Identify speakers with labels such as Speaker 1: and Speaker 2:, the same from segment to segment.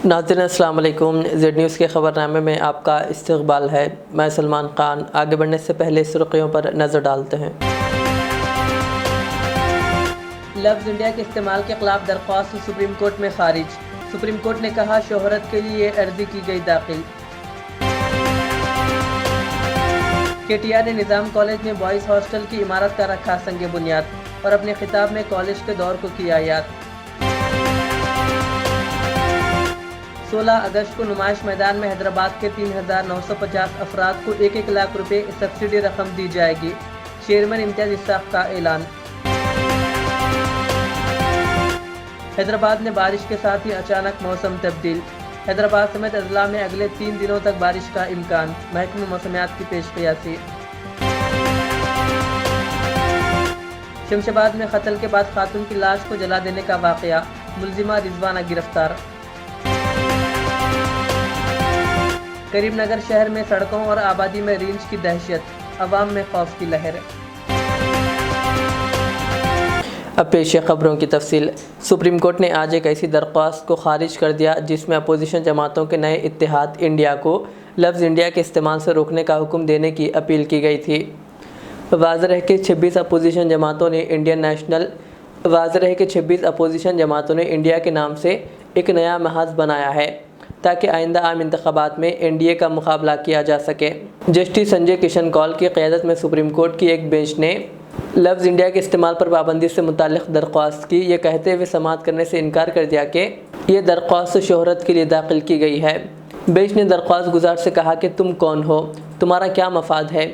Speaker 1: नाज़रीन अस्सलाम वालेकुम। ज़ेड न्यूज़ के ख़बरनामे में आपका इस्तक़बाल है। मैं सलमान ख़ान। आगे बढ़ने से पहले सुर्ख़ियों पर नज़र डालते हैं। लफ्ज़ इंडिया के इस्तेमाल के ख़िलाफ़ दरख्वास्त सुप्रीम कोर्ट में ख़ारिज। सुप्रीम कोर्ट ने कहा शोहरत के लिए अर्ज़ी की गई दाखिल। KTR ने निज़ाम कॉलेज में बॉयज़ हॉस्टल की इमारत का रखा संग बुनियाद और अपने खिताब में कॉलेज के दौर को किया याद। 16 अगस्त को नुमाइश मैदान में हैदराबाद के 3,950 अफराद को 1-1 लाख रुपए सब्सिडी रकम दी जाएगी। चेयरमैन इम्तियाज़ इस्साक़ का ऐलान। हैदराबाद में बारिश के साथ ही अचानक मौसम तब्दील। हैदराबाद समेत अजला में अगले 3 दिनों तक बारिश का इम्कान। महकमे मौसमियात की पेशकयासी। शमशाबाद में कत्ल के बाद खातून की लाश को जला देने का वाक़या। मुलजिमा रिजवाना गिरफ्तार। करीमनगर शहर में सड़कों और आबादी में रींछ की दहशत। अवाम में खौफ की लहर। अब पेश है खबरों की तफसील। सुप्रीम कोर्ट ने आज एक ऐसी दरख्वास्त को खारिज कर दिया जिसमें अपोजिशन जमातों के नए इत्तेहाद इंडिया को लफ्ज़ इंडिया के इस्तेमाल से रोकने का हुक्म देने की अपील की गई थी। वाज़ेह है कि 26 अपोजिशन जमातों ने इंडिया के नाम से एक नया महाज बनाया है ताकि आइंदा आम इंतखाबात में NDA का मुकाबला किया जा सके। जस्टिस संजय किशन कौल की क़यादत में सुप्रीम कोर्ट की एक बेंच ने लफ्ज़ इंडिया के इस्तेमाल पर पाबंदी से मुताल्लिक़ दरख्वास्त की। ये कहते हुए समाअत करने से इनकार कर दिया कि यह दरख्वास्त शोहरत के लिए दाखिल की गई है। बेंच ने दरख्वास्त गुजार से कहा कि तुम कौन हो, तुम्हारा क्या मफाद है,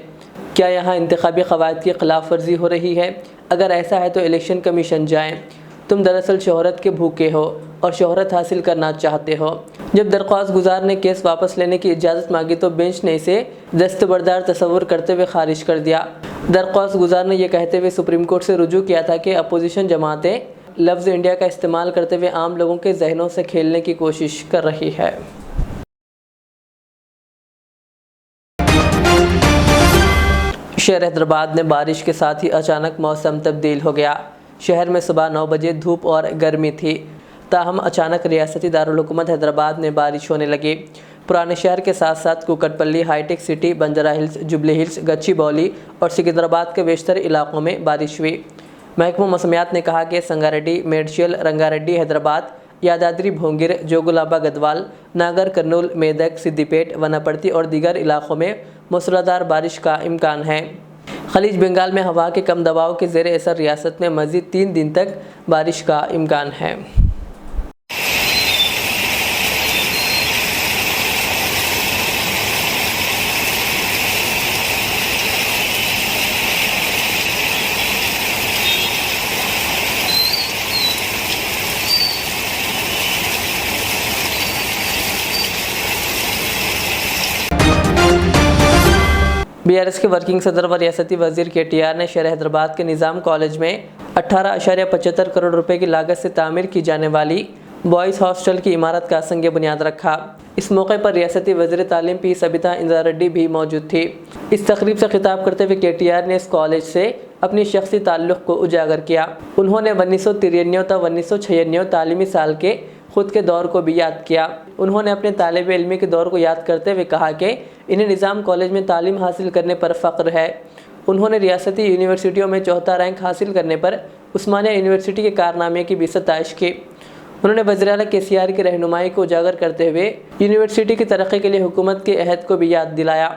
Speaker 1: क्या यहाँ इंतखाबी क़वायद की ख़िलाफ़ वर्जी हो रही है? अगर ऐसा है तो इलेक्शन कमीशन जाएँ। तुम दरअसल शोहरत के भूखे हो और शोहरत हासिल करना चाहते हो। जब दरख्वास्त गुजार ने केस वापस लेने की इजाज़त मांगी तो बेंच ने इसे दस्तबरदार तस्वुर करते हुए खारिज कर दिया। दरख्वास्त गुजार ने यह कहते हुए सुप्रीम कोर्ट से रुजू किया था कि अपोजिशन जमातें लफ्ज़ इंडिया का इस्तेमाल करते हुए आम लोगों के जहनों से खेलने की कोशिश कर रही है। शहर हैदराबाद में बारिश के साथ ही अचानक मौसम तब्दील हो गया। शहर में सुबह 9 बजे धूप और गर्मी थी, ताहम अचानक रियासती दारुल हुकूमत हैदराबाद में बारिश होने लगी। पुराने शहर के साथ साथ कुकटपल्ली, हाईटेक सिटी, बंजारा हिल्स, जुबली हिल्स, गच्चीबौली और सिकंदराबाद के बेशतर इलाकों में बारिश हुई। महकमा मौसमियात ने कहा कि संगारेड्डी, मेडचल, रंगारेड्डी, हैदराबाद, यादाद्री भोंगिर, जोगुलाबा गदवाल, नागर कर्नूल, मेदक, सिद्दीपेट, वनापर्ती और दीगर इलाकों में मूसलाधार बारिश का इम्कान है। खलीज बंगाल में हवा के कम दबाव के ज़ेर असर रियासत में मज़ीद 3 दिन तक बारिश का इम्कान है। BRS के वर्किंग सदर व रियासती वज़ीर KTR ने शहर हैदराबाद के निज़ाम कॉलेज में 18.75 करोड़ रुपए की लागत से तामीर की जाने वाली बॉयज़ हॉस्टल की इमारत का संग बुनियाद रखा। इस मौके पर रियासती वज़ीर तालीम P सबिता इंदिरा रेड्डी भी मौजूद थी। इस तकरीब से खिताब करते हुए KTR ने इस कॉलेज से अपनी शख्सी ताल्लुक़ को उजागर किया। उन्होंने 1993 ता 1996 तालीमी साल के ख़ुद के दौर को भी याद किया। उन्होंने अपने तालिब इल्मी के दौर को याद करते हुए कहा कि इन्हें निज़ाम कॉलेज में तालीम हासिल करने पर फ़ख्र है। उन्होंने रियासती यूनिवर्सिटियों में चौथा रैंक हासिल करने पर उस्मानिया यूनिवर्सिटी के कारनामे की भी सताइश की। उन्होंने वज़ीर आला KCR की रहनुमाई को उजागर करते हुए यूनिवर्सिटी की तरक्की के लिए हुकूमत के अहद को भी याद दिलाया।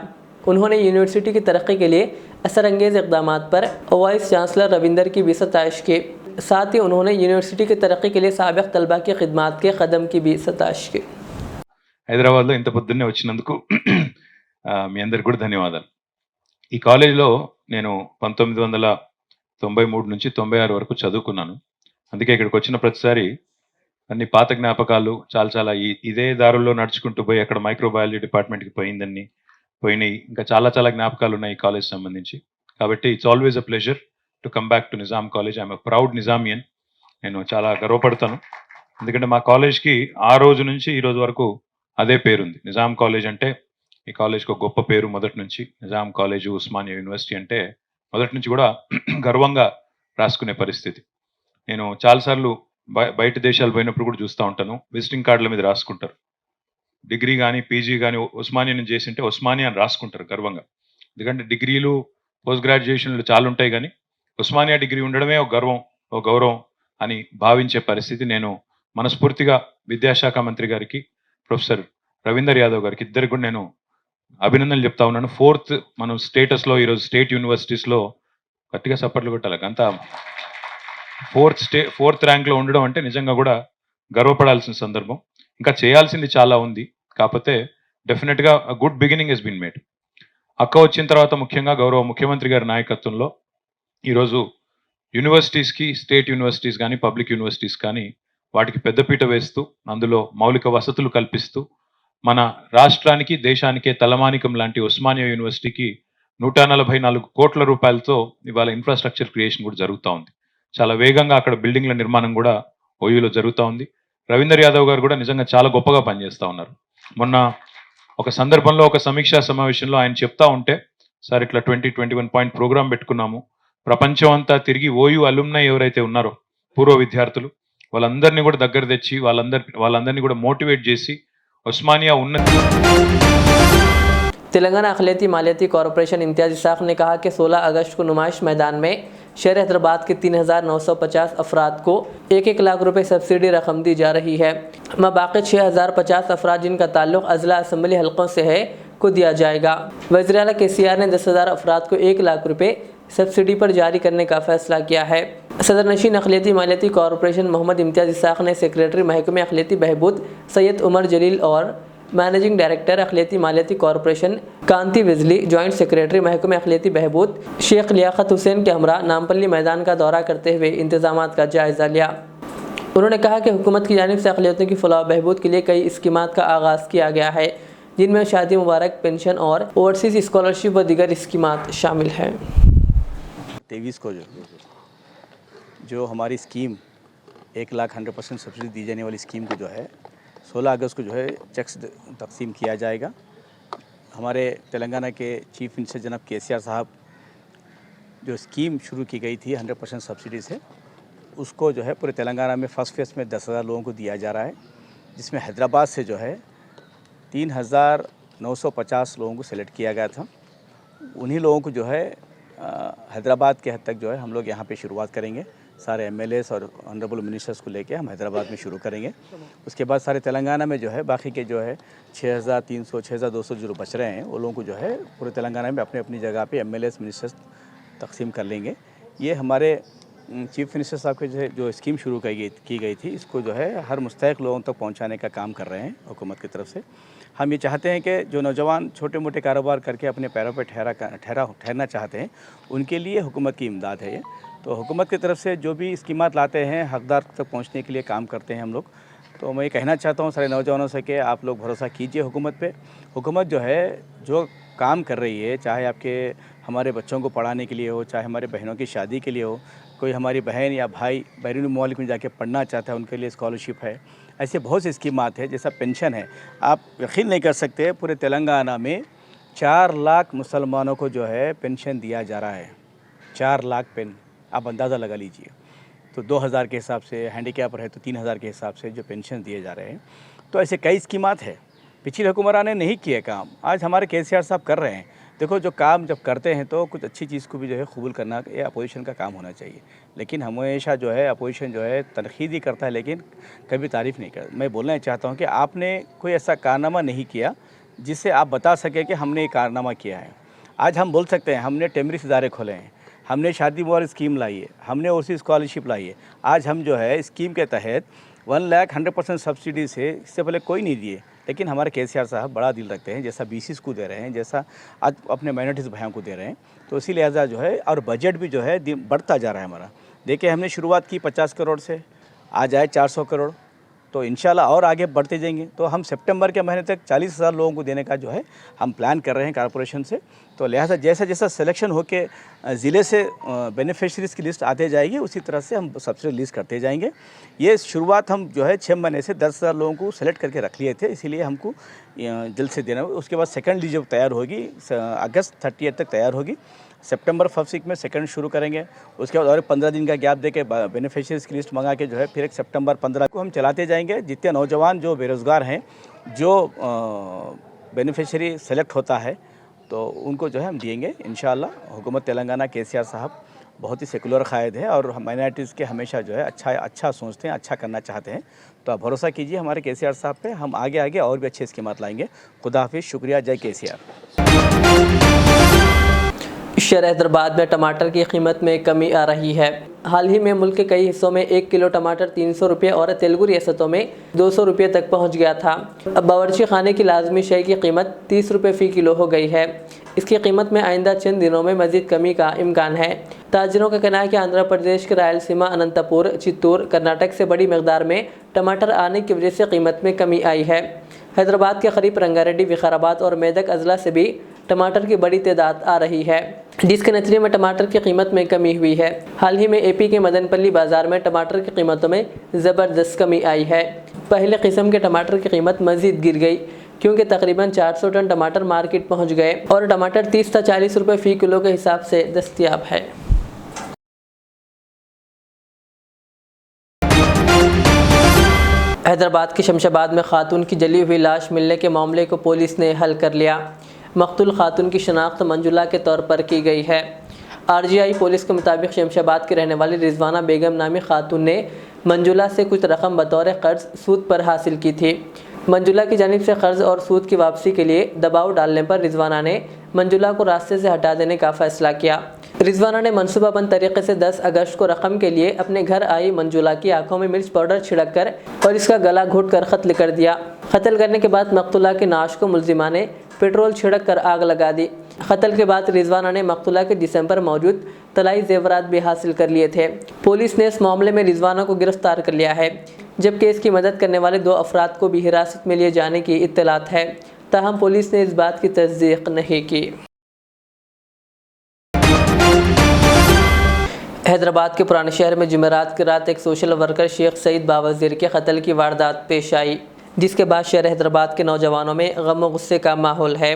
Speaker 1: उन्होंने यूनिवर्सिटी की तरक्की के लिए असरअंगेज़ इक़दामात पर वाइस चांसलर रविंदर की भी सताइश की। साथ ही उन्होंने यूनिवर्सिटी की तरक्की के लिए साबिक़ तलबा की खिदमात के कदम की भी सताइश की।
Speaker 2: హైదరాబాద్లో ఇంత పొద్దున్నే వచ్చినందుకు మీ అందరికి కూడా ధన్యవాదాలు. ఈ కాలేజీలో నేను 1993 నుంచి 96 వరకు చదువుకున్నాను. అందుకే ఇక్కడికి వచ్చిన ప్రతిసారి అన్ని పాత జ్ఞాపకాలు చాలా ఇదే దారుల్లో నడుచుకుంటూ పోయి అక్కడ మైక్రోబయాలజీ డిపార్ట్మెంట్కి పోయినాయి. ఇంకా చాలా జ్ఞాపకాలు ఉన్నాయి ఈ కాలేజ్ సంబంధించి. కాబట్టి it's always a pleasure to come back to Nizam college. I'm a proud Nizamian. నేను చాలా గర్వపడతాను. ఎందుకంటే మా కాలేజ్కి ఆ రోజు నుంచి ఈ రోజు వరకు అదే పేరుంది. నిజాం కాలేజ్ అంటే ఈ కాలేజ్కి ఒక గొప్ప పేరు మొదటి నుంచి. నిజాం కాలేజ్, ఉస్మానియా యూనివర్సిటీ అంటే మొదటి నుంచి కూడా గర్వంగా రాసుకునే పరిస్థితి. నేను చాలాసార్లు బయట దేశాలు పోయినప్పుడు కూడా చూస్తూ ఉంటాను. విజిటింగ్ కార్డుల మీద రాసుకుంటారు. డిగ్రీ గానీ, పీజీ గానీ ఉస్మానియా నుంచి చేసింటే ఉస్మానియా అని రాసుకుంటారు గర్వంగా. ఎందుకంటే డిగ్రీలు, పోస్ట్ గ్రాడ్యుయేషన్‌లు చాలుంటాయి గానీ, ఉస్మానియా డిగ్రీ ఉండడమే ఒక గర్వం, ఒక గౌరవం అని భావించే పరిస్థితి నేను మనస్ఫూర్తిగా విద్యాశాఖ మంత్రి గారికి, ప్రొఫెసర్ రవీందర్ యాదవ్ గారికి ఇద్దరికి కూడా నేను అభినందనలు చెప్తా ఉన్నాను. ఫోర్త్ మనం స్టేటస్‌లో ఈరోజు స్టేట్ యూనివర్సిటీస్‌లో గట్టిగా చప్పట్లు కొట్టాలి. అంతా ఫోర్త్ ర్యాంక్‌లో ఉండడం అంటే నిజంగా కూడా గర్వపడాల్సిన సందర్భం. ఇంకా చేయాల్సింది చాలా ఉంది. కాకపోతే డెఫినిట్‌గా good beginning has been made. అక్క వచ్చిన తర్వాత ముఖ్యంగా గౌరవ ముఖ్యమంత్రి గారి నాయకత్వంలో ఈరోజు యూనివర్సిటీస్‌కి, స్టేట్ యూనివర్సిటీస్ గానీ, పబ్లిక్ యూనివర్సిటీస్ కానీ వాటికి పెద్దపీట వేస్తూ, అందులో మౌలిక వసతులు కల్పిస్తూ, మన రాష్ట్రానికి, దేశానికే తలమానికం లాంటి ఉస్మానియా యూనివర్సిటీకి 144 కోట్ల రూపాయలతో ఇవాళ ఇన్‌ఫ్రాస్ట్రక్చర్ క్రియేషన్ కూడా జరుగుతా ఉంది. చాలా వేగంగా అక్కడ బిల్డింగ్‌ల నిర్మాణం కూడా ఓయూలో జరుగుతా ఉంది. రవీందర్ యాదవ్ గారు కూడా నిజంగా చాలా గొప్పగా పనిచేస్తా ఉన్నారు. మొన్న ఒక సందర్భంలో ఒక సమీక్షా సమావేశంలో ఆయన చెప్తా ఉంటే, సార్ ఇట్లా 2021 పాయింట్ ప్రోగ్రామ్ పెట్టుకున్నాము. ప్రపంచం అంతా తిరిగి ఓయూ అలుమ్నై ఎవరైతే ఉన్నారో పూర్వ విద్యార్థులు వాళ్ళందరినీ కూడా దగ్గర తెచ్చి వాళ్ళందరినీ కూడా మోటివేట్ చేసి ఉస్మానియా ఉన్నతి
Speaker 1: तेलंगाना अखिलती मालियाती कॉरपोरेशन इम्तियाज इसाक ने कहा कि 16 अगस्त को नुमाइश मैदान में शहर हैदराबाद के 3,950 अफराद को 1-1 लाख रुपए सब्सिडी रकम दी जा रही है। बाकी 6,050 अफराद जिनका ताल्लुक अजला असम्बली हलकों से है को दिया जाएगा। वज़ीर आला KCR ने 10,000 अफराद को 1 लाख रुपए सब्सिडी पर जारी करने का फैसला किया है। सदर नशीन अखिलती मालियाती कॉरपोरेशन मोहम्मद इम्तियाज इसाक ने सेक्रेटरी महकमे अखिलती बहबूद सैयद उमर जलील और मैनेजिंग डायरेक्टर अखिलती मालियाती कॉरपोरेशन कांति बिजली, जॉइंट सेक्रेटरी महकमे अखिलती बहबूद शेख लियाकत हुसैन के हमरा नामपल्ली मैदान का दौरा करते हुए इंतजामात का जायज़ा लिया। उन्होंने कहा कि हुकूमत की जानिब से अखिलतियों की फलाह बहबूद के लिए कई स्कीमात का आगाज़ किया गया है, जिनमें शादी मुबारक, पेंशन और ओवरसीज़ स्कॉलरशिप व दीगर स्कीमात शामिल हैं।
Speaker 3: 23 को जो हमारी स्कीम 1 लाख 100% सब्सिडी दी जाने वाली स्कीम को जो है 16 अगस्त को जो है चेक्स तकसीम किया जाएगा। हमारे तेलंगाना के चीफ मिनिस्टर जनाब KCR साहब जो स्कीम शुरू की गई थी 100% सब्सिडी से, उसको जो है पूरे तेलंगाना में फर्स्ट फेज़ में 10,000 लोगों को दिया जा रहा है, जिसमें हैदराबाद से जो है 3,950 लोगों को सेलेक्ट किया गया था। उन्हीं लोगों को जो है हैदराबाद के हद तक जो है हम लोग यहाँ पे शुरुआत करेंगे। सारे MLAs और ऑनरेबल मिनिस्टर्स को लेके हम हैदराबाद में शुरू करेंगे। उसके बाद सारे तेलंगाना में जो है बाकी के जो है 6,300 6,200 जो बच रहे हैं वो लोगों को जो है पूरे तेलंगाना में अपनी अपनी जगह पे MLAs मिनिस्टर्स तकसीम कर लेंगे। ये हमारे चीफ मिनिस्टर साहब के जो स्कीम शुरू की गई थी, इसको जो है हर मुस्तहिक लोगों तक पहुँचाने का काम कर रहे हैं हुकूमत की तरफ से। हम ये चाहते हैं कि जो नौजवान छोटे मोटे कारोबार करके अपने पैरों पर ठहरना चाहते हैं, उनके लिए हुकूमत की इमदाद है ये। तो हुकूमत की तरफ से जो भी स्कीमात लाते हैं हकदार तक पहुंचने के लिए काम करते हैं हम लोग। तो मैं ये कहना चाहता हूं सारे नौजवानों से कि आप लोग भरोसा कीजिए हुकूमत पे। हुकूमत जो है जो काम कर रही है, चाहे आपके हमारे बच्चों को पढ़ाने के लिए हो, चाहे हमारे बहनों की शादी के लिए हो, कोई हमारी बहन या भाई बैरून ममालिक में जाके पढ़ना चाहता है उनके लिए स्कॉलरशिप है। ऐसे बहुत सी स्कीमात है, जैसा पेंशन है। आप यकीन नहीं कर सकते पूरे तेलंगाना में 4 लाख मुसलमानों को जो है पेंशन दिया जा रहा है। 4 लाख पेन, आप अंदाज़ा लगा लीजिए। तो 2,000 के हिसाब से, हैंडीकैपर है तो 3,000 के हिसाब से जो पेंशन दिए जा रहे हैं। तो ऐसे कई स्कीमात है। पिछली हुकूमरान ने नहीं किए काम, आज हमारे KCR साहब कर रहे हैं। देखो जो काम जब करते हैं तो कुछ अच्छी चीज़ को भी जो है कबूल करना ये अपोजिशन का काम होना चाहिए। लेकिन हमेशा जो है अपोजिशन जो है तनकीद ही करता है, लेकिन कभी तारीफ़ नहीं करता। मैं बोलना चाहता हूँ कि आपने कोई ऐसा कारनामा नहीं किया जिससे आप बता सके कि हमने ये कारनामा किया है। आज हम बोल सकते हैं हमने टेमरिस इदारे खोले हैं, हमने शादी मुबारक स्कीम लाई है, हमने ओवरसीज़ स्कॉलरशिप लाई है। आज हम जो है स्कीम के तहत 1 लाख 100% सब्सिडी से, इससे पहले कोई नहीं दिए, लेकिन हमारे KCR साहब बड़ा दिल रखते हैं, जैसा BCs को दे रहे हैं, जैसा आज अपने माइनॉरिटीज़ भाइयों को दे रहे हैं। तो इसी लिहाजा जो है और बजट भी जो है बढ़ता जा रहा है हमारा। देखिए हमने शुरुआत की 50 करोड़ से, आज आए 400 करोड़, तो इंशाल्लाह और आगे बढ़ते जाएंगे। तो हम सितंबर के महीने तक 40,000 लोगों को देने का जो है हम प्लान कर रहे हैं कॉर्पोरेशन से। तो लिहाजा जैसा जैसा सिलेक्शन होके ज़िले से बेनिफिशरीज़ की लिस्ट आते जाएगी, उसी तरह से हम सब्सिडी लिस्ट करते जाएंगे। ये शुरुआत हम जो है 6 महीने से 10,000 लोगों को सेलेक्ट करके रख लिए थे, इसीलिए हमको जल्द से देना। उसके बाद सेकेंड लिस्ट जब तैयार होगी अगस्त 30 तक तैयार होगी, सितंबर फर्स्ट वीक में सेकंड शुरू करेंगे। उसके बाद और 15 दिन का गैप देके बेनिफिशियरीज की लिस्ट मंगा के जो है फिर एक सितंबर 15 को हम चलाते जाएंगे। जितने नौजवान जो बेरोज़गार हैं, जो बेनिफिशियरी सेलेक्ट होता है तो उनको जो है हम देंगे इंशाअल्लाह। हुकूमत तेलंगाना केसीआर साहब बहुत ही सेकुलर कायद है और माइनॉरिटीज़ के हमेशा जो है अच्छा सोचते हैं, अच्छा करना चाहते हैं। तो आप भरोसा कीजिए हमारे केसीआर साहब पे, हम आगे और भी अच्छी स्कीमात लाएंगे। खुदा हाफिज़, शुक्रिया, जय केसीआर।
Speaker 1: शहर हैदराबाद में टमाटर की कीमत में कमी आ रही है। हाल ही में मुल्क के कई हिस्सों में 1 किलो टमाटर 300 रुपये और तेलुगु रियासतों में 200 रुपये तक पहुंच गया था। अब बावर्ची खाने की लाजमी शय की कीमत 30 रुपये फ़ी किलो हो गई है। इसकी कीमत में आइंदा चंद दिनों में मज़ीद कमी का इम्कान है। ताजिरों का कहना है कि आंध्र प्रदेश के रायलसीमा, अनंतपुर, चित्तूर, कर्नाटक से बड़ी मकदार में टमाटर आने की वजह से कीमत में कमी आई है। हैदराबाद के करीब रंगारेड्डी, विकाराबाद और मेदक अजला से भी टमाटर की बड़ी तादाद आ रही है, जिसके नतीजे में टमाटर की कीमत में कमी हुई है। हाल ही में एपी के मदनपल्ली बाजार में टमाटर की कीमतों में ज़बरदस्त कमी आई है। पहले किस्म के टमाटर की कीमत मज़ीद गिर गई क्योंकि तकरीबन 400 टन टमाटर मार्केट पहुंच गए और टमाटर 30 से 40 रुपये फ़ी किलो के हिसाब से दस्तयाब है। हैदराबाद के शमशाबाद में खातून की जली हुई लाश मिलने के मामले को पुलिस ने हल कर लिया। मकतूल खातून की शनाख्त मंजुला के तौर पर की गई है। आरजीआई पुलिस के मुताबिक शमशाबाद की रहने वाली रिजवाना बेगम नामी खातून ने मंजुला से कुछ रकम बतौर कर्ज सूद पर हासिल की थी। मंजुला की जानिब से कर्ज और सूद की वापसी के लिए दबाव डालने पर रिजवाना ने मंजुला को रास्ते से हटा देने का फैसला किया। रिजवाना ने मनसूबाबंद तरीके से 10 अगस्त को रकम के लिए अपने घर आई मंजुला की आंखों में मिर्च पाउडर छिड़क कर और इसका गला घोट कर कत्ल कर दिया। कत्ल करने के बाद मकतूला की नाश को मुलजिमा ने पेट्रोल छिड़क कर आग लगा दी। कत्ल के बाद रिजवाना ने मकतूला के जिस्म पर मौजूद तलाई जेवरात भी हासिल कर लिए थे। पुलिस ने इस मामले में रिजवाना को गिरफ्तार कर लिया है, जबकि इसकी मदद करने वाले 2 अफराद को भी हिरासत में लिए जाने की इत्तलात है। ताहम पुलिस ने इस बात की तस्दीक नहीं की। हैदराबाद के पुराने शहर में जुमेरात की रात एक सोशल वर्कर शेख सईद बावजीर के कत्ल की वारदात पेश आई, जिसके बाद शहर हैदराबाद के नौजवानों में गम व गुस्से का माहौल है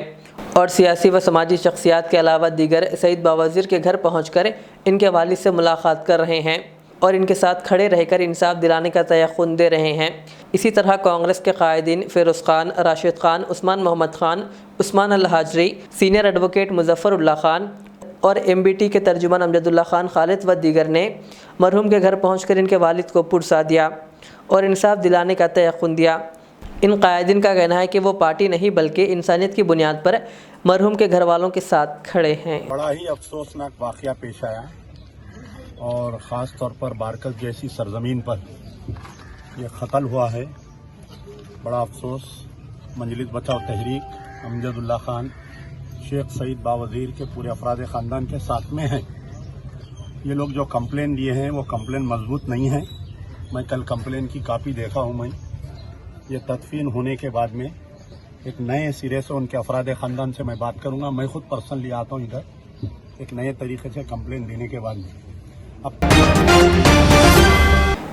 Speaker 1: और सियासी व समाजी शख्सियात के अलावा दीगर सईद बावजीर के घर पहुंचकर इनके वालिद से मुलाकात कर रहे हैं और इनके साथ खड़े रहकर इंसाफ दिलाने का तयक़ुन दे रहे हैं। इसी तरह कांग्रेस के कायदीन फिरोज़ खान, राशिद खान, उस्मान मोहम्मद खान, उस्मान अल हाजरी, सीनियर एडवोकेट मुजफ्फरुल्लाह खान और MBT के तर्जुमान अमजदुल्ला खान खालिद व दीगर ने मरहूम के घर पहुंचकर इनके वालिद को पुरसा दिया और इंसाफ दिलाने का तयक़ुन दिया। इन कायदीन का कहना है कि वो पार्टी नहीं बल्कि इंसानियत की बुनियाद पर मरहूम के घर वालों के साथ खड़े हैं।
Speaker 4: बड़ा ही अफसोसनाक वाक़या पेश आया और ख़ास तौर पर बारकस जैसी सरजमीन पर यह कत्ल हुआ है। बड़ा अफसोस मजलिस बचाओ तहरीक, अमजदुल्ला खान, शेख सईद बावजीर के पूरे अफराद ख़ानदान के साथ में हैं। ये लोग जो कंप्लेन दिए हैं वो कंप्लेन मजबूत नहीं है। मैं कल कंप्लेन की कापी देखा हूँ। मैं ये तदफीन होने के बाद में एक नए सिरे से उनके अफराद ख़ानदान से मैं बात करूँगा। मैं खुद पर्सनली आता हूँ इधर एक नए तरीके से कंप्लेन देने के बाद में।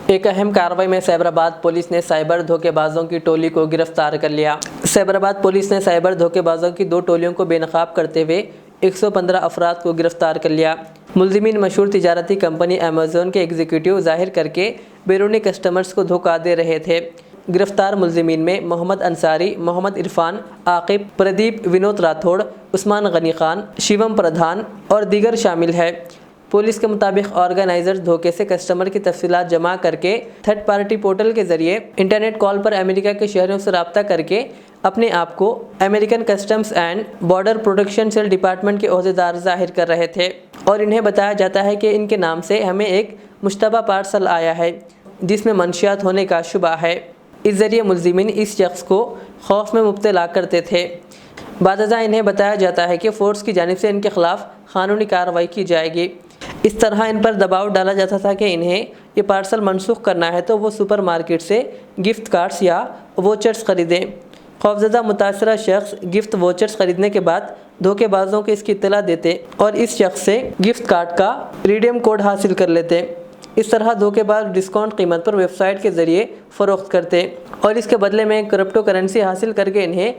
Speaker 1: एक अहम कार्रवाई में साइबराबाद पुलिस ने साइबर धोखेबाजों की टोली को गिरफ्तार कर लिया। साइबराबाद पुलिस ने साइबर धोखेबाजों की 2 टोलियों को बेनकाब करते हुए 115 अफराद को गिरफ्तार कर लिया। मुलजिमीन मशहूर तिजारती कंपनी अमेज़न के एग्जीक्यूटिव ज़ाहिर करके बैरूनी कस्टमर्स को धोखा दे रहे थे। गिरफ्तार मुलजिमीन में मोहम्मद अंसारी, मोहम्मद इरफान, आकिब, प्रदीप, विनोद राठौड़, उस्मान गनी खान, शिवम प्रधान और दीगर शामिल है। पुलिस के मुताबिक ऑर्गेनाइजर्स धोखे से कस्टमर की तफसीलात जमा करके थर्ड पार्टी पोर्टल के जरिए इंटरनेट कॉल पर अमेरिका के शहरों से रब्ता करके अपने आप को American customs and border protection cell department के ओहदेदार जाहिर कर रहे थे और इन्हें बताया जाता है कि इनके नाम से हमें एक मुश्तबा पार्सल आया है जिसमें मंशियात होने का शुबा है। इस जरिए मुलजिमीन इस शख्स को खौफ में मुब्तला करते थे। बादजा इन्हें बताया जाता है कि फोर्स की जानिब से इनके खिलाफ कानूनी कार्रवाई की जाएगी। इस तरह इन पर दबाव डाला जाता था कि इन्हें ये पार्सल मनसूख करना है तो वो सुपरमार्केट से गिफ्ट कार्ड्स या वोचर्स ख़रीदें। खौफजदा मुतासरा शख्स गिफ्ट वोचर्स ख़रीदने के बाद धोखेबाजों को इसकी इत्तला देते और इस शख्स से गिफ्ट कार्ड का रिडीम कोड हासिल कर लेते। इस तरह धोखेबाज डिस्काउंट कीमत पर वेबसाइट के ज़रिए फ़रोख्त करते और इसके बदले में क्रिप्टो करेंसी हासिल करके इन्हें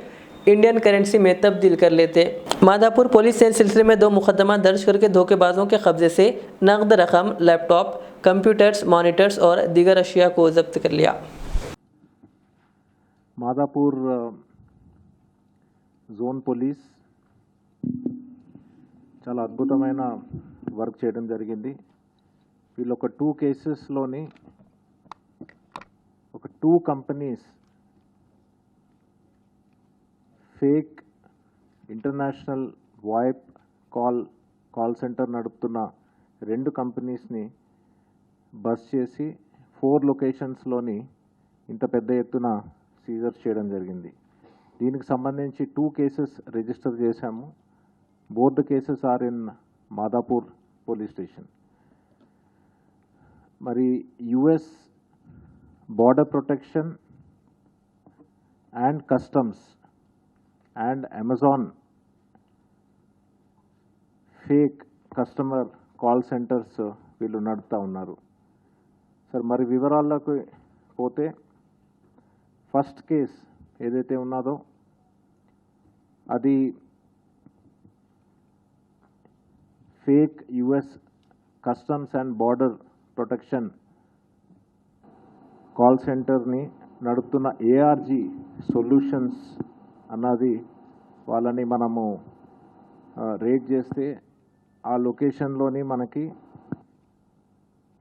Speaker 1: इंडियन करेंसी में तब्दील कर लेते। माधापुर पुलिस ने इस सिलसिले में 2 मुकदमा दर्ज करके धोखेबाजों के कब्जे से नकद रकम, लैपटॉप, कंप्यूटर्स, मॉनिटर्स और दीगर अशिया को जब्त कर लिया।
Speaker 5: మాదాపూర్ జోన్ పోలీస్ చాలా అద్భుతమైన వర్క్ చేయడం జరిగింది. వీళ్ళు ఒక 2 కేసెస్లోని ఒక 2 companies fake international VoIP call centre నడుపుతున్న 2 కంపెనీస్ని బస్ చేసి 4 లొకేషన్స్లోని ఇంత పెద్ద ఎత్తున సీజర్ చేయడం జరిగింది. దీనికి సంబంధించి 2 కేసెస్ రిజిస్టర్ చేశాము. Both the cases are in Madhapur police station. మరి US border protection and customs and Amazon fake customer call centres వీళ్ళు నడుపుతూ ఉన్నారు. సార్ మరి వివరాల్లోకి పోతే ఫస్ట్ కేస్ ఏదైతే ఉన్నదో అది fake US customs and border protection call సెంటర్ని నడుపుతున్న ఏఆర్జీ సొల్యూషన్స్ అన్నది వాళ్ళని మనము రేట్ చేస్తే ఆ లొకేషన్లోని మనకి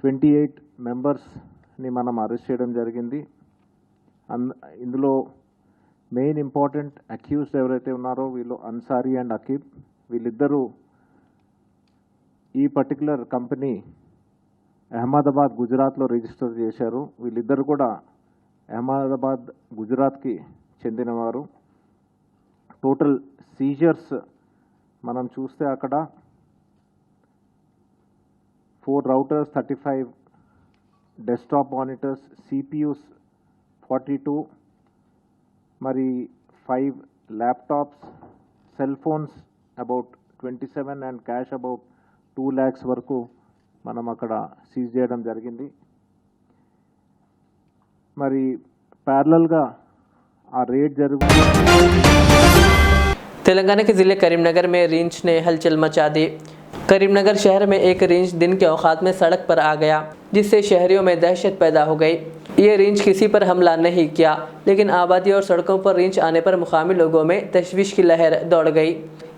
Speaker 5: 28 మెంబర్స్ని మనం అరెస్ట్ చేయడం జరిగింది. ఇందులో మెయిన్ ఇంపార్టెంట్ అక్యూజ్డ్ ఎవరైతే ఉన్నారో వీళ్ళు అన్సారీ అండ్ అకీబ్, వీళ్ళిద్దరూ ఈ పర్టికులర్ కంపెనీ అహ్మదాబాద్ గుజరాత్లో రిజిస్టర్ చేశారు. వీళ్ళిద్దరు కూడా అహ్మదాబాద్ గుజరాత్కి చెందినవారు. టోటల్ సీజర్స్ మనం చూస్తే అక్కడ 4 రౌటర్స్, 35 డెస్క్టాప్ మానిటర్స్, సిపియూస్ 42, మరి 5 laptops, cell phones about 27 and cash about 2 lakhs వరకు మనం అక్కడ సీజ్ చేయడం జరిగింది. మరి ప్యారలల్గా ఆ రేట్
Speaker 1: तेलंगाना के ज़िले करीमनगर में रींछ ने हलचल मचा दी। करीमनगर शहर में एक रींछ दिन के औकात में सड़क पर आ गया, जिससे शहरियों में दहशत पैदा हो गई। ये रींछ किसी पर हमला नहीं किया, लेकिन आबादी और सड़कों पर रींछ आने पर मुकामी लोगों में तशवीश की लहर दौड़ गई।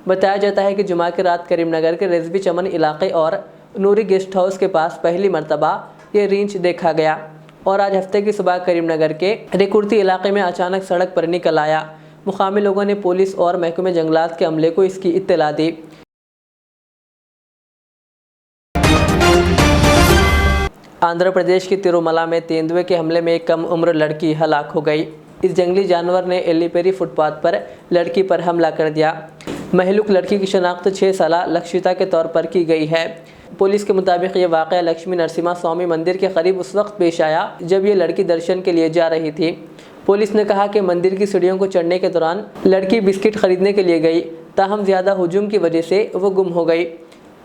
Speaker 1: बताया जाता है कि जुमा की रात करीमनगर के रिजवी चमन इलाके और नूरी गेस्ट हाउस के पास पहली मरतबा ये रींछ देखा गया और आज हफ्ते की सुबह करीमनगर के रिकुर्ती इलाके में अचानक सड़क पर निकल आया। मुकामी लोगों ने पुलिस और महकमे जंगलात के अमले को इसकी इत्तला दी। आंध्र प्रदेश की तिरुमला में तेंदुए के हमले में एक कम उम्र लड़की हलाक हो गई। इस जंगली जानवर ने एलीपेरी फुटपाथ पर लड़की पर हमला कर दिया। महलूक लड़की की शनाख्त 6 साल लक्षिता के तौर पर की गई है। पुलिस के मुताबिक ये वाक़या लक्ष्मी नरसिम्हा स्वामी मंदिर के करीब उस वक्त पेश आया जब ये लड़की दर्शन के लिए जा रही थी। पुलिस ने कहा कि मंदिर की सीढ़ियों को चढ़ने के दौरान लड़की बिस्किट खरीदने के लिए गई, ताहम ज़्यादा हुजूम की वजह से वो गुम हो गई।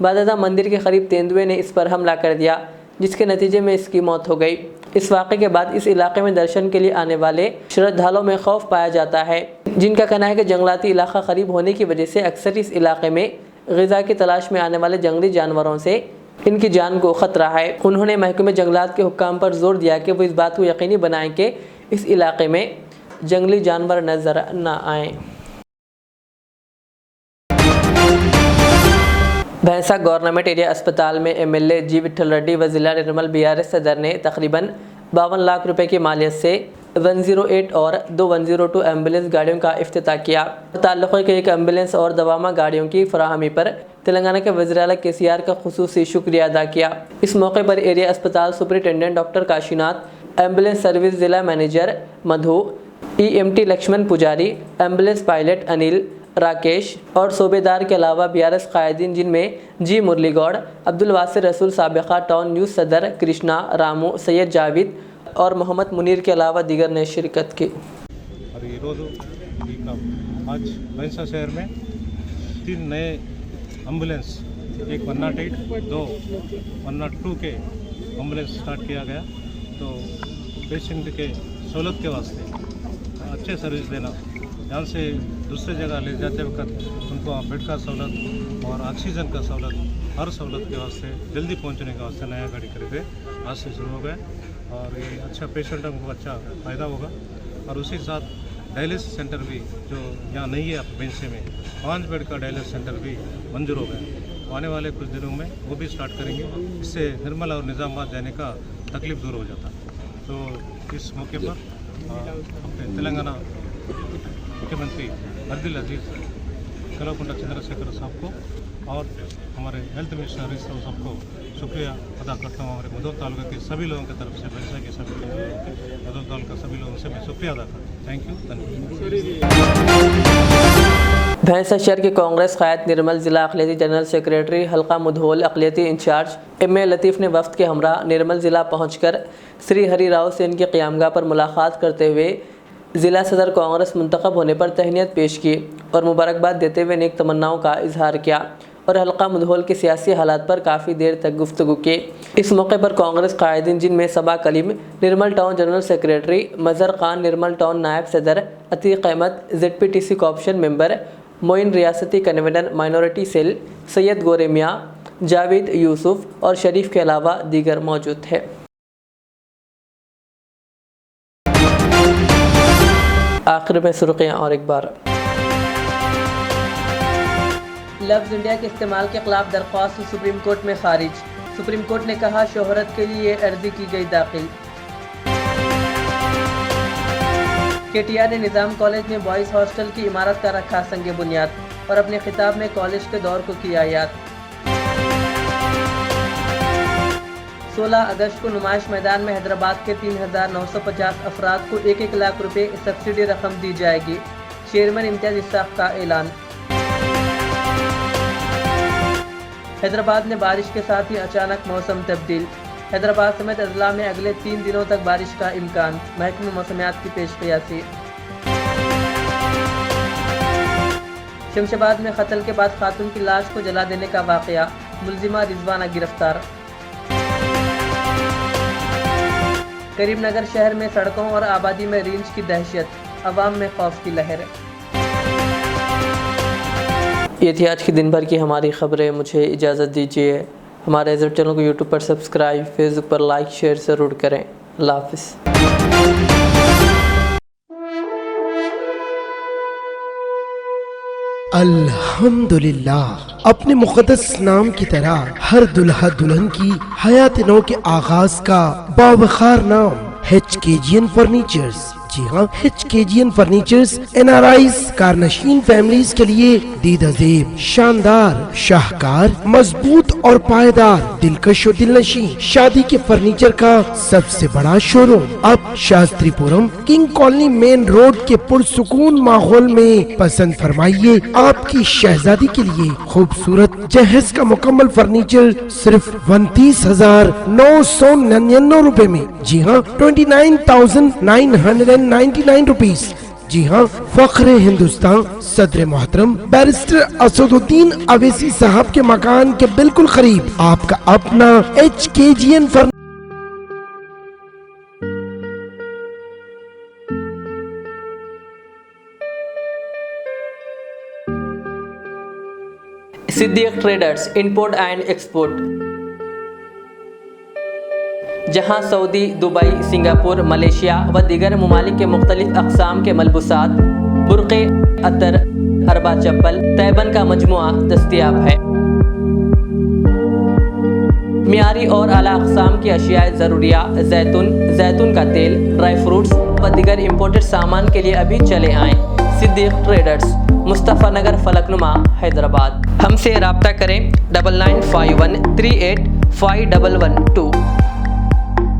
Speaker 1: बाददा मंदिर के करीब तेंदुए ने इस पर हमला कर दिया, जिसके नतीजे में इसकी मौत हो गई। इस वाक़े के बाद इस इलाके में दर्शन के लिए आने वाले श्रद्धालुओं में खौफ पाया जाता है, जिनका कहना है कि जंगलाती इलाका करीब होने की वजह से अक्सर इस इलाके में ग़िज़ा की तलाश में आने वाले जंगली जानवरों से इनकी जान को ख़तरा है। उन्होंने महकमे जंगलात के हुक्काम पर जोर दिया कि वो इस बात को यकीनी बनाएं कि इस इलाके में जंगली जानवर नज़र न आएँ। भैंसा गवर्नमेंट एरिया अस्पताल में एमएलए जी विठल रेड्डी व जिला निर्मल बीआरएस सदर ने तकरीबन 52 लाख रुपए की मालियत से 108 और 2 102 एम्बुलेंस गाड़ियों का इफ्तिताह किया। ताल्लुक़े के एक एम्बुलेंस और दवामा गाड़ियों की फराहमी पर तेलंगाना के वज़ीर आला केसीआर का खुसूसी शुक्रिया अदा किया। इस मौके पर एरिया अस्पताल superintendent doctor Kashinath, ambulance service जिला मैनेजर मधु, EMT लक्ष्मण पुजारी, एम्बुलेंस पायलट अनिल, राकेश और सूबेदार के अलावा बीआरएस कायदीन जिनमें जी मुरली गौड़, अब्दुल वासिर रसूल, साबिका टाउन न्यूज़ सदर कृष्णा, रामू, सैयद जावेद और मोहम्मद मुनीर के अलावा दीगर ने शिरकत की।
Speaker 6: आज भैंसा शहर में 3 नए एम्बुलेंस, एक 108, 2 102 के एम्बुलेंस स्टार्ट किया गया। तो पेशेंट के सहूलत के वास्ते अच्छे सर्विस देना यहाँ से दूसरे जगह ले जाते वक्त उनको बेड का सहूलत और ऑक्सीजन का सहूलत, हर सहूलत के वास्ते जल्दी पहुँचने के वास्ते नया गाड़ी खरीदे आज से शुरू हो गए और ये अच्छा पेशेंटों को अच्छा फ़ायदा होगा। और उसी साथ डायलिसिस सेंटर भी जो यहाँ नहीं है बेंसे में 5 बेड का डायलिसिस सेंटर भी मंजूर हो गया। आने वाले कुछ दिनों में वो भी स्टार्ट करेंगे, इससे निर्मल और निज़ामाबाद जाने का तकलीफ दूर हो जाता। तो इस मौके पर अपने तेलंगाना मुख्यमंत्री अब्दुल अजीज़ कल्वकुंट्ला चंद्रशेखर साहब को और हमारे हेल्थ मिनिस्टर हरीश राव साहब को शुक्रिया अदा करता हूँ। हमारे मुदौल तालुका के सभी लोगों की तरफ से, बेंसा के सभी लोगों के, मुदौल तालुका सभी लोगों से मैं शुक्रिया अदा करता हूँ। Thank you.
Speaker 1: भैंसा शहर के कांग्रेस क़ायद निर्मल ज़िला अक़लियती जनरल सेक्रेटरी हल्का मुधोल अक़लियती इंचार्ज एम.ए. लतीफ़ ने वफ़द के हमरा निर्मल ज़िला पहुंचकर श्री हरि राव सेन की क़यामगाह पर मुलाकात करते हुए ज़िला सदर कांग्रेस मुंतखब होने पर तहनीत पेश की और मुबारकबाद देते हुए नेक तमन्नाओं का इजहार किया और हल्का मुधोल के सियासी हालात पर काफ़ी देर तक गुफ्तगू की। इस मौके पर कांग्रेस कायदीन जिनमें Saba Kaleem Nirmal town general secretary, Mazhar Khan Nirmal town नायब सदर, Atiq Ahmed ZPTC cooption member, Moin रियासती कन्वीनर माइनॉरिटी सेल, सैयद गोरे मियाँ, जावेद यूसुफ और शरीफ के अलावा दीगर मौजूद थे। आखिर में सुर्खियाँ और एक बार। लफ्ज़ इंडिया के इस्तेमाल के खिलाफ दरख्वास्त सुप्रीम कोर्ट में खारिज। सुप्रीम कोर्ट ने कहा शोहरत के लिए अर्जी की गई दाखिल। KTR ने निज़ाम कॉलेज में बॉयज़ हॉस्टल की इमारत का रखा संग बुनियाद और अपने खिताब में कॉलेज के दौर को किया याद। 16 अगस्त को नुमाइश मैदान में हैदराबाद के 3,950 अफराद को 1-1 लाख रुपए सब्सिडी रकम दी जाएगी। चेयरमैन इम्तियाज इस्साक का ऐलान। हैदराबाद में बारिश के साथ ही अचानक मौसम तब्दील। हैदराबाद समेत अजला में अगले 3 दिनों तक बारिश का इम्कान, महकमे मौसमियात की पेशकयासी। शमशाबाद में कत्ल के बाद खातून की लाश को जला देने का वाकया, मुलजिमा रिजवाना गिरफ्तार। करीमनगर शहर में सड़कों और आबादी में रींच की दहशत, अवाम में खौफ की लहर। ये थी आज की दिन भर की हमारी खबरें। मुझे इजाज़त दीजिए। हमारे यूट्यूब चैनल को यूट्यूब पर सब्सक्राइब, फेसबुक पर लाइक शेयर ज़रूर करें। अल्लाह हाफ़िज़।
Speaker 7: अल्हम्दुलिल्लाह, अपने मुक़द्दस नाम की तरह हर दुल्हा दुल्हन की हयात नौ के आगाज का बावखार नाम HKGN फर्नीचर्स। जी हाँ, HKGN फर्नीचर्स NRIs कारनशीन फैमिलीज के लिए दीदाज़ेब, शानदार, शाहकार, मजबूत और पायदार, दिलकश और दिलनशीं शादी के फर्नीचर का सबसे बड़ा शोरूम अब Shastripuram king colony main road के पुरसुकून माहौल में। पसंद फरमाइए आपकी शहजादी के लिए खूबसूरत जहेज का मुकम्मल फर्नीचर सिर्फ 29,999 रुपए में। जी हाँ, 29,999 रुपीज। जी हाँ, फख्र हिंदुस्तान सदर मोहतरम बैरिस्टर असदुद्दीन अवैसी साहब के मकान के बिल्कुल करीब आपका अपना HKGN furniture.
Speaker 1: Siddique traders import and export, जहां सऊदी, दुबई, सिंगापुर, मलेशिया व दीगर ममालिक के मुख्तलिफ अक़साम के मलबूसात, बुर्क़े, अतर, अरबा चप्पल, तैबन का मजमुआ दस्तयाब है। मियारी और आला अक़साम की अशियाए ज़रूरिया, जैतून का तेल, ड्राई फ्रूट्स व दीगर इम्पोर्टेड सामान के लिए अभी चले आएँ। सिद्दीक ट्रेडर्स, मुस्तफ़ा नगर, फलकनुमा, हैदराबाद। हमसे रब्ता करें 9951385112।